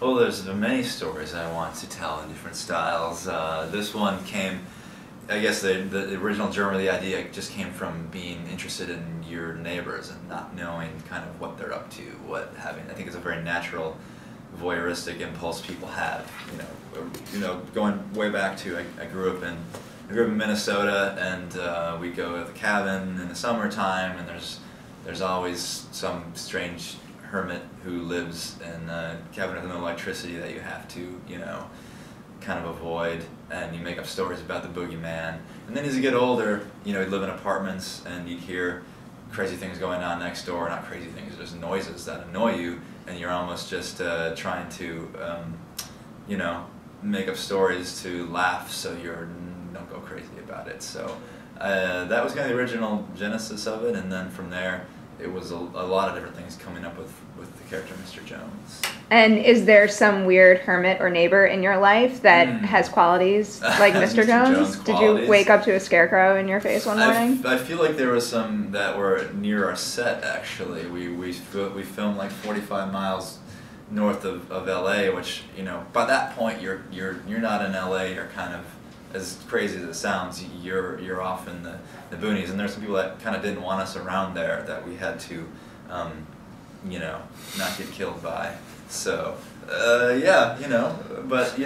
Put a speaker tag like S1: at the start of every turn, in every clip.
S1: Well, there's many stories I want to tell in different styles. This one came, I guess the original germ of the idea just came from being interested in your neighbors and not knowing kind of what they're up to, I think it's a very natural voyeuristic impulse people have. Going way back to, I grew up in Minnesota, and we go to the cabin in the summertime, and there's always some strange hermit who lives in a cabin with no electricity that you have to, kind of avoid, and you make up stories about the boogeyman. And then as you get older, you'd live in apartments and you'd hear crazy things going on next door. Not crazy things, just noises that annoy you, and you're almost just trying to, make up stories to laugh so you don't go crazy about it. So that was kind of the original genesis of it, and then from there it was a lot of different things coming up with the character Mr. Jones.
S2: And is there some weird hermit or neighbor in your life that has qualities like Mr. Jones? Did you wake up to a scarecrow in your face one morning? I feel like there was some that were near our set, actually. We filmed like 45 miles north of LA, which, by that point you're not in LA, you're kind of, as crazy as it sounds, you're off in the boonies, and there's some people that kind of didn't want us around there that we had to, not get killed by. So, yeah, but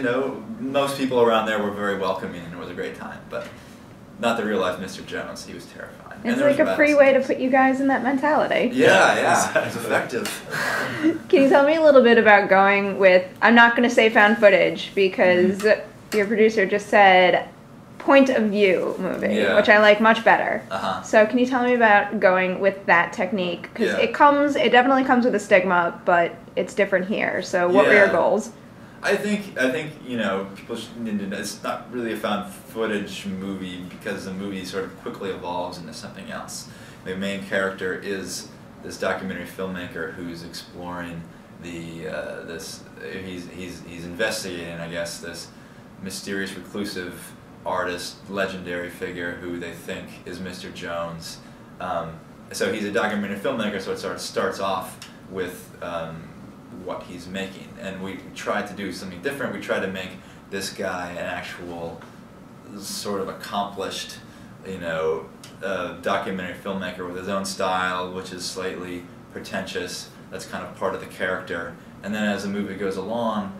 S2: most people around there were very welcoming, and it was a great time. But not the real life Mr. Jones, he was terrifying. It's like a free way to put you guys in that mentality.
S1: Yeah, it's effective.
S2: Can you tell me a little bit about going with, I'm not going to say found footage, because your producer just said point of view movie, which I like much better. So can you tell me about going with that technique? Because it definitely comes with a stigma, but it's different here. So what were your goals?
S1: I think people need to know it's not really a found footage movie, because the movie sort of quickly evolves into something else. The main character is this documentary filmmaker who's exploring he's investigating, I guess, this mysterious reclusive artist, legendary figure who they think is Mr. Jones. So he's a documentary filmmaker, so it starts off with what he's making, and we tried to do something different. We tried to make this guy an actual sort of accomplished, documentary filmmaker with his own style, which is slightly pretentious. That's kind of part of the character. And then as the movie goes along,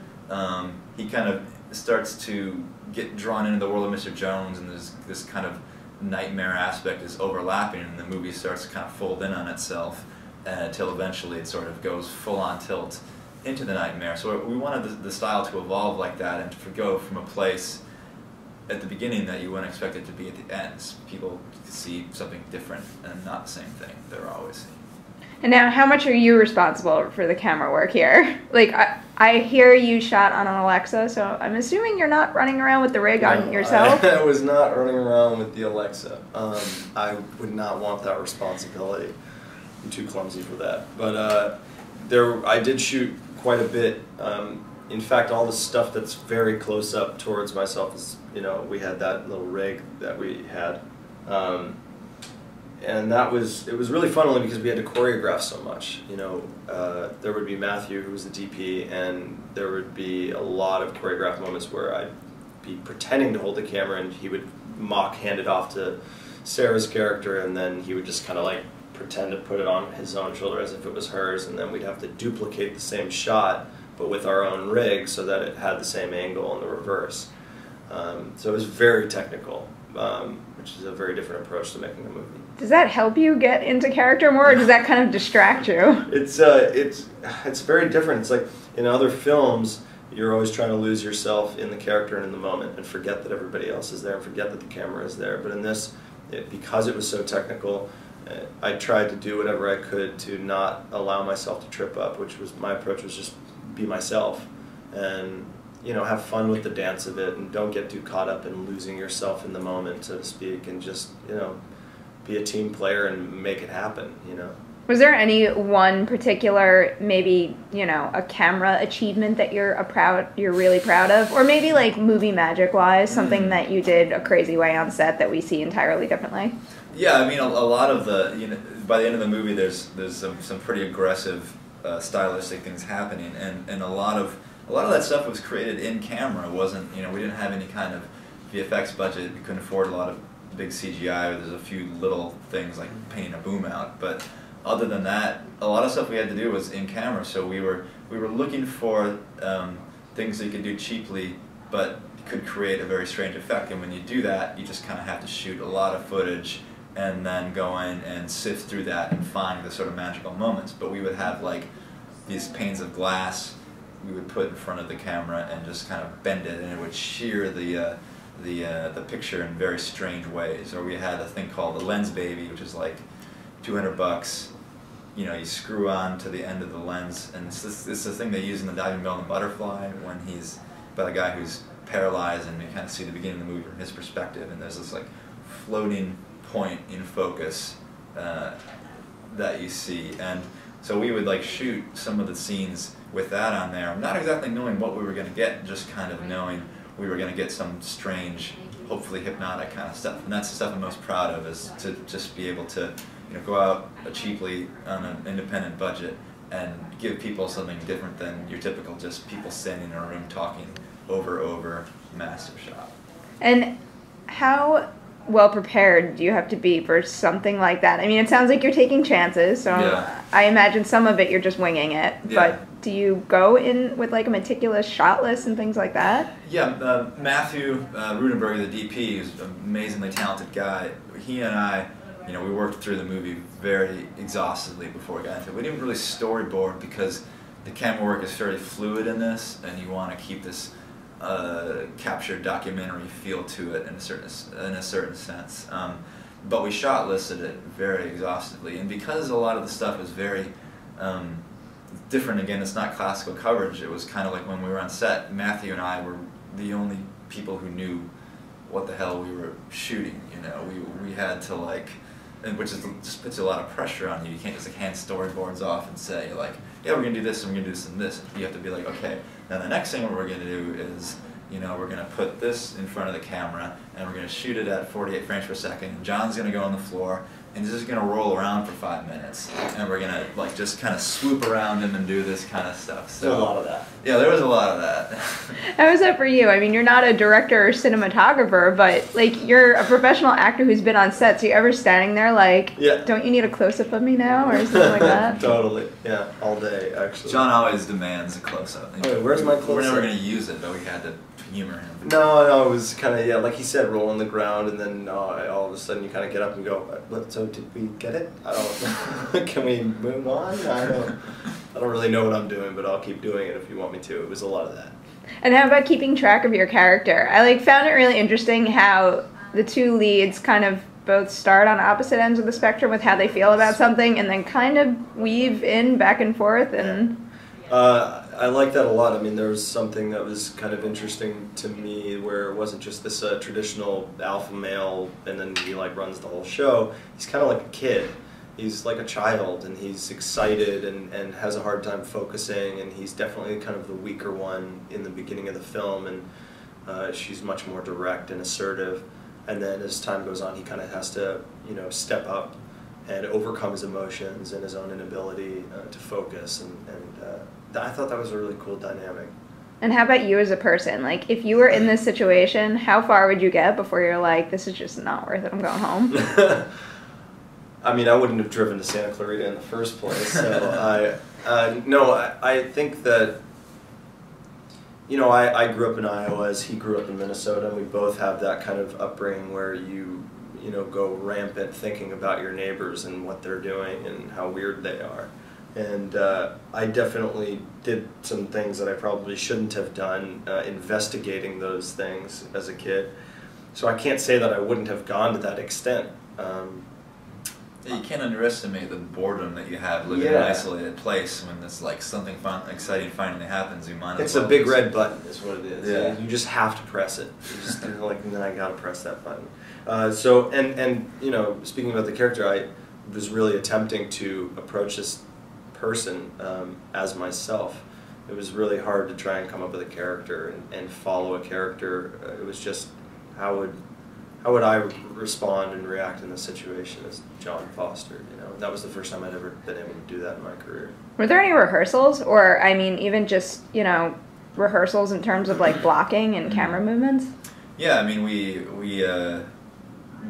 S1: he kind of starts to get drawn into the world of Mr. Jones, and this kind of nightmare aspect is overlapping, and the movie starts to kind of fold in on itself until eventually it sort of goes full on tilt into the nightmare. So we wanted the style to evolve like that, and to go from a place at the beginning that you wouldn't expect it to be at the end. People see something different and not the same thing they're always seeing.
S2: And now, how much are you responsible for the camera work here? Like, I hear you shot on an Alexa, so I'm assuming you're not running around with the rig on yourself?
S3: I was not running around with the Alexa. I would not want that responsibility. I'm too clumsy for that. But I did shoot quite a bit. In fact, all the stuff that's very close up towards myself is, we had that little rig that we had. And it was really fun only because we had to choreograph so much. There would be Matthew, who was the DP, and there would be a lot of choreographed moments where I'd be pretending to hold the camera, and he would hand it off to Sarah's character, and then he would just kind of like pretend to put it on his own shoulder as if it was hers, and then we'd have to duplicate the same shot, but with our own rig so that it had the same angle in the reverse. So it was very technical, which is a very different approach to making a movie.
S2: Does that help you get into character more, or does that kind of distract you?
S3: It's very different. It's like in other films, you're always trying to lose yourself in the character and in the moment and forget that everybody else is there and forget that the camera is there. But in this, because it was so technical, I tried to do whatever I could to not allow myself to trip up, which was my approach, was just be myself and have fun with the dance of it, and don't get too caught up in losing yourself in the moment, so to speak, and just be a team player and make it happen.
S2: Was there any one particular, maybe a camera achievement that you're really proud of, or maybe like movie magic wise, something that you did a crazy way on set that we see entirely differently?
S1: Yeah, I mean a lot of the by the end of the movie there's some pretty aggressive stylistic things happening, and a lot of a lot of that stuff was created in camera. It wasn't, we didn't have any kind of VFX budget. We couldn't afford a lot of big CGI. There's a few little things like painting a boom out, but other than that, a lot of stuff we had to do was in camera. So we were looking for things that you could do cheaply, but could create a very strange effect. And when you do that, you just kind of have to shoot a lot of footage and then go in and sift through that and find the sort of magical moments. But we would have like these panes of glass we would put in front of the camera and just kind of bend it, and it would shear the picture in very strange ways. Or we had a thing called the lens baby, which is like $200. You screw on to the end of the lens, and it's the thing they use in the Diving Bell and the Butterfly when he's about a guy who's paralyzed, and you kind of see the beginning of the movie from his perspective, and there's this like floating point in focus that you see. And so we would like shoot some of the scenes with that on there, not exactly knowing what we were going to get, just kind of knowing we were going to get some strange, hopefully hypnotic kind of stuff. And that's the stuff I'm most proud of, is to just be able to go out cheaply on an independent budget and give people something different than your typical just people standing in a room talking over massive shot.
S2: And how well prepared do you have to be for something like that? I mean, it sounds like you're taking chances, so yeah. I imagine some of it you're just winging it, yeah. But do you go in with like a meticulous shot list and things like that?
S1: Yeah, Matthew Rudenberg, the DP, who's an amazingly talented guy, he and I, we worked through the movie very exhaustively before we got into it. We didn't really storyboard because the camera work is fairly fluid in this, and you want to keep this captured documentary feel to it in a certain sense. But we shot listed it very exhaustively, and because a lot of the stuff is very different. Again, it's not classical coverage. It was kind of like when we were on set, Matthew and I were the only people who knew what the hell we were shooting. We had to like, and which just puts a lot of pressure on you. You can't just like hand storyboards off and say like, yeah, we're gonna do this and we're gonna do this and this. You have to be like, okay, now the next thing what we're gonna do is, we're gonna put this in front of the camera and we're gonna shoot it at 48 frames per second. And John's gonna go on the floor and he's just gonna roll around for 5 minutes, and we're gonna like just kind of swoop around him and do this kind of stuff. So
S3: there's a lot of that.
S1: Yeah, there was a lot of that.
S2: How was that for you? I mean, you're not a director or cinematographer, but like you're a professional actor who's been on set. So you ever standing there like, yeah, don't you need a close-up of me now, or something like that?
S3: Totally. Yeah, all day actually.
S1: John always demands a close-up.
S3: Wait, where's my close-up?
S1: We're never gonna use it, but we had to humor him.
S3: No, it was kind of, like he said, roll on the ground, and then all of a sudden you kind of get up and go, so did we get it? I don't, can we move on? I don't really know what I'm doing, but I'll keep doing it if you want me to. It was a lot of that.
S2: And how about keeping track of your character? I found it really interesting how the two leads kind of both start on opposite ends of the spectrum with how they feel about something, and then kind of weave in back and forth. And
S3: I like that a lot. I mean, there was something that was kind of interesting to me where it wasn't just this traditional alpha male and then he like runs the whole show. He's kind of like a kid. He's like a child, and he's excited and has a hard time focusing, and he's definitely kind of the weaker one in the beginning of the film, and she's much more direct and assertive. And then as time goes on, he kind of has to, step up and overcome his emotions and his own inability to focus, and I thought that was a really cool dynamic.
S2: And how about you as a person? Like, if you were in this situation, how far would you get before you're like, this is just not worth it, I'm going home?
S3: I mean, I wouldn't have driven to Santa Clarita in the first place, so I think that, I grew up in Iowa as he grew up in Minnesota, and we both have that kind of upbringing where you go rampant thinking about your neighbors and what they're doing and how weird they are. And I definitely did some things that I probably shouldn't have done, investigating those things as a kid. So I can't say that I wouldn't have gone to that extent.
S1: You can't underestimate the boredom that you have living in an isolated place when there's like something exciting finally happens. You might
S3: it's a big red button is what it is. Yeah. You just have to press it. You just like, and then I gotta press that button. So speaking about the character, I was really attempting to approach this person as myself. It was really hard to try and come up with a character and follow a character. It was just how would I respond and react in this situation as Jon Foster? That was the first time I'd ever been able to do that in my career.
S2: Were there any rehearsals, or I mean, even just rehearsals in terms of like blocking and camera movements?
S1: Yeah, I mean, we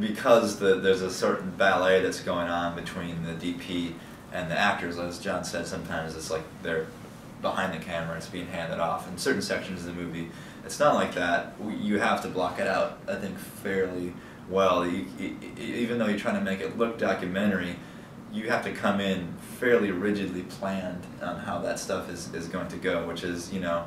S1: because there's a certain ballet that's going on between the DP and the actors. As Jon said, sometimes it's like they're behind the camera, it's being handed off. In certain sections of the movie, it's not like that. You have to block it out, I think, fairly well. Even though you're trying to make it look documentary, you have to come in fairly rigidly planned on how that stuff is going to go, which is, you know,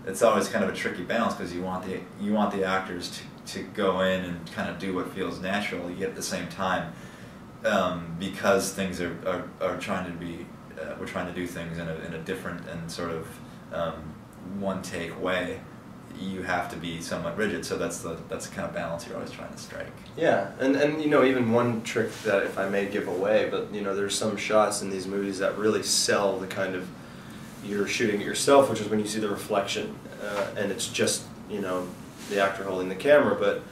S1: it's always kind of a tricky balance because you want the actors to go in and kind of do what feels natural, yet at the same time, because things are trying to be, we're trying to do things in a different and sort of one take way. You have to be somewhat rigid, so that's the kind of balance you're always trying to strike.
S3: Yeah, and you know, even one trick that, if I may give away, but you know, there's some shots in these movies that really sell the kind of, you're shooting it yourself, which is when you see the reflection, and it's just, you know, the actor holding the camera, but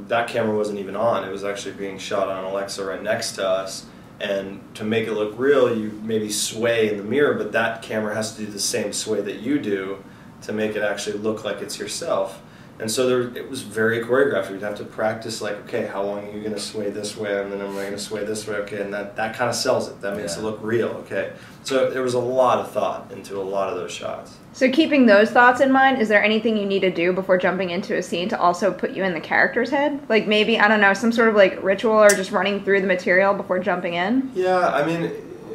S3: that camera wasn't even on. It was actually being shot on Alexa right next to us, and to make it look real, you maybe sway in the mirror, but that camera has to do the same sway that you do to make it actually look like it's yourself. And so it was very choreographed. We'd have to practice, like, okay, how long are you going to sway this way, and then am I going to sway this way, okay, and that kind of sells it. That makes it look real, okay. So there was a lot of thought into a lot of those shots.
S2: So keeping those thoughts in mind, is there anything you need to do before jumping into a scene to also put you in the character's head? Like maybe, I don't know, some sort of like ritual or just running through the material before jumping in?
S3: Yeah, I mean,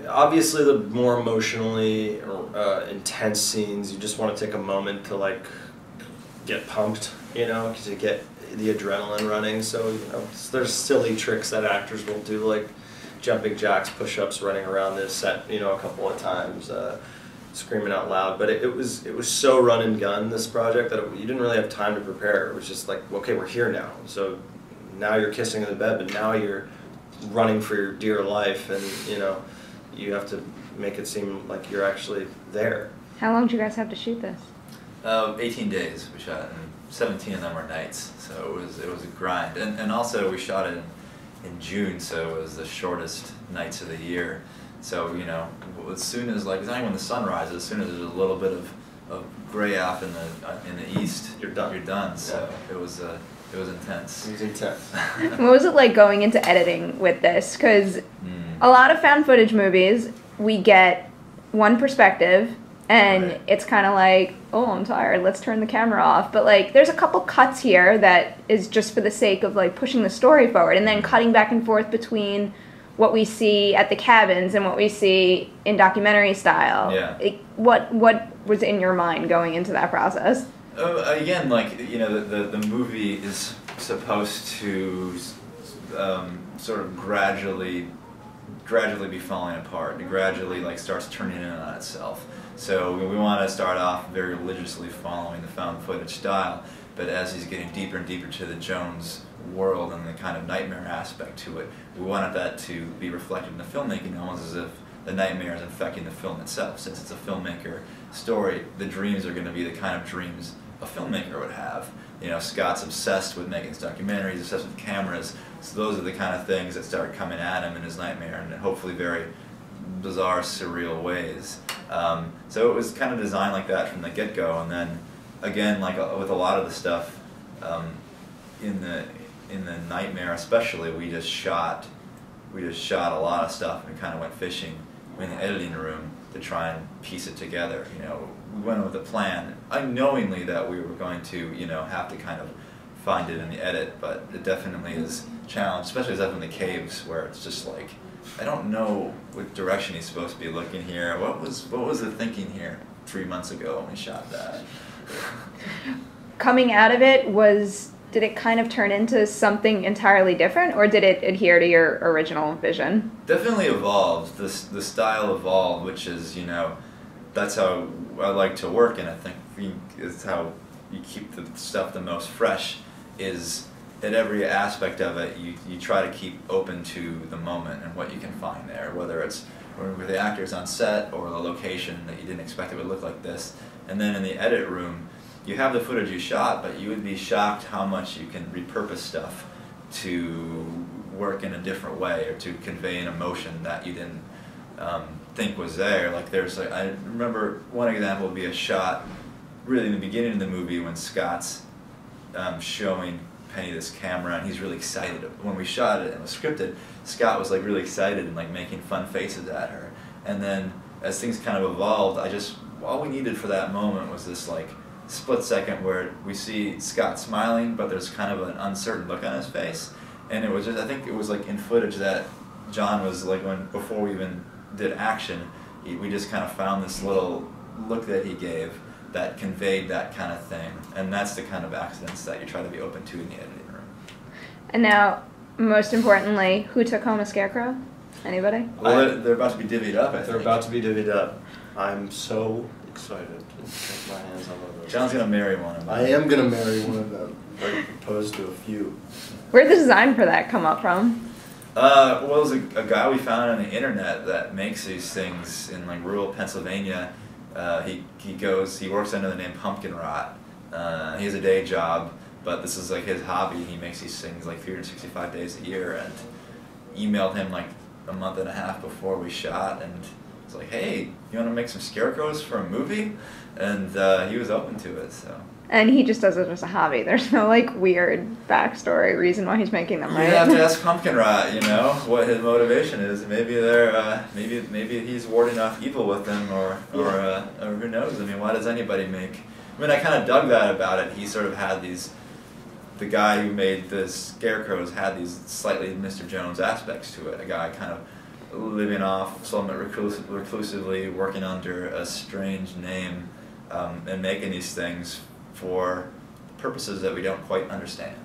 S3: obviously the more emotionally intense scenes, you just want to take a moment to like get pumped, you know, to get the adrenaline running. So, you know, there's silly tricks that actors will do, like jumping jacks, push-ups, running around this set, you know, a couple of times, screaming out loud. But it was so run and gun, this project, that you didn't really have time to prepare. It was just like, okay, we're here now. So now you're kissing in the bed, but now you're running for your dear life, and you know, you have to make it seem like you're actually there.
S2: How long did you guys have to shoot this?
S1: 18 days we shot, and 17 of them were nights, so it was a grind. And also we shot it in June, so it was the shortest nights of the year. So, you know, as soon as, like, it's not even when the sun rises, as soon as there's a little bit of gray off in the east,
S3: you're done.
S1: You're done. So it was intense.
S3: It was intense.
S2: What was it like going into editing with this? Because a lot of found footage movies, we get one perspective, and it's kind of like, oh, I'm tired, let's turn the camera off. But like, there's a couple cuts here that is just for the sake of like pushing the story forward, and then cutting back and forth between what we see at the cabins and what we see in documentary style.
S1: Yeah.
S2: What was in your mind going into that process?
S1: Again, like, you know, the movie is supposed to sort of gradually be falling apart. It gradually like starts turning in on itself. So we want to start off very religiously following the found footage style, but as he's getting deeper and deeper to the Jones world and the kind of nightmare aspect to it, we wanted that to be reflected in the filmmaking, almost as if the nightmare is infecting the film itself. Since it's a filmmaker story, the dreams are going to be the kind of dreams a filmmaker would have. You know, Scott's obsessed with making his documentaries, obsessed with cameras, so those are the kind of things that start coming at him in his nightmare, and hopefully very bizarre, surreal ways. So it was kind of designed like that from the get-go, and then again, like with a lot of the stuff in the nightmare, especially, we just shot a lot of stuff and kind of went fishing in the editing room to try and piece it together. You know, we went with a plan, unknowingly that we were going to, you know, have to kind of find it in the edit, but it definitely is a challenge, especially up in the caves where it's just like, I don't know what direction he's supposed to be looking here. What was the thinking here 3 months ago when we shot that?
S2: Coming out of it, did it kind of turn into something entirely different, or did it adhere to your original vision?
S1: Definitely evolved. The style evolved, which is, you know, that's how I like to work, and I think it's how you keep the stuff the most fresh, is at every aspect of it, you try to keep open to the moment and what you can find there, whether it's with the actors on set or the location that you didn't expect it would look like this. And then in the edit room, you have the footage you shot, but you would be shocked how much you can repurpose stuff to work in a different way or to convey an emotion that you didn't think was there. Like I remember one example would be a shot really in the beginning of the movie when Scott's showing Penny this camera and he's really excited. When we shot it and it was scripted, Scott was like really excited and like making fun faces at her. And then as things kind of evolved, all we needed for that moment was this like split second where we see Scott smiling, but there's kind of an uncertain look on his face. And it was just, I think it was like in footage that Jon was like, before we even did action, we just kind of found this little look that he gave that conveyed that kind of thing. And that's the kind of accidents that you try to be open to in the editing room.
S2: And now, most importantly, who took home a scarecrow? Anybody?
S1: Well, they're about to be divvied up, I think.
S3: They're about to be divvied up. I'm so excited to get my hands on one of those.
S1: Jon's going to marry one of them.
S3: I am going to marry one of them, opposed to a few.
S2: Where'd the design for that come up from?
S1: Well, there's a guy we found on the internet that makes these things in like rural Pennsylvania. He works under the name Pumpkin Rot. He has a day job, but this is like his hobby. He makes these things like 365 days a year, and emailed him like a month and a half before we shot, and it's like, hey, you want to make some scarecrows for a movie? And he was open to it, so. And
S2: he just does it as a hobby. There's no like weird backstory reason why he's making them, right?
S1: You have to ask Pumpkin Rot, you know, what his motivation is. Maybe they're maybe he's warding off evil with them, or who knows? I mean, why does anybody make? I mean, I kind of dug that about it. He sort of had these. The guy who made the scarecrows had these slightly Mr. Jones aspects to it. A guy kind of living off somewhat reclusively, working under a strange name, and making these things for purposes that we don't quite understand.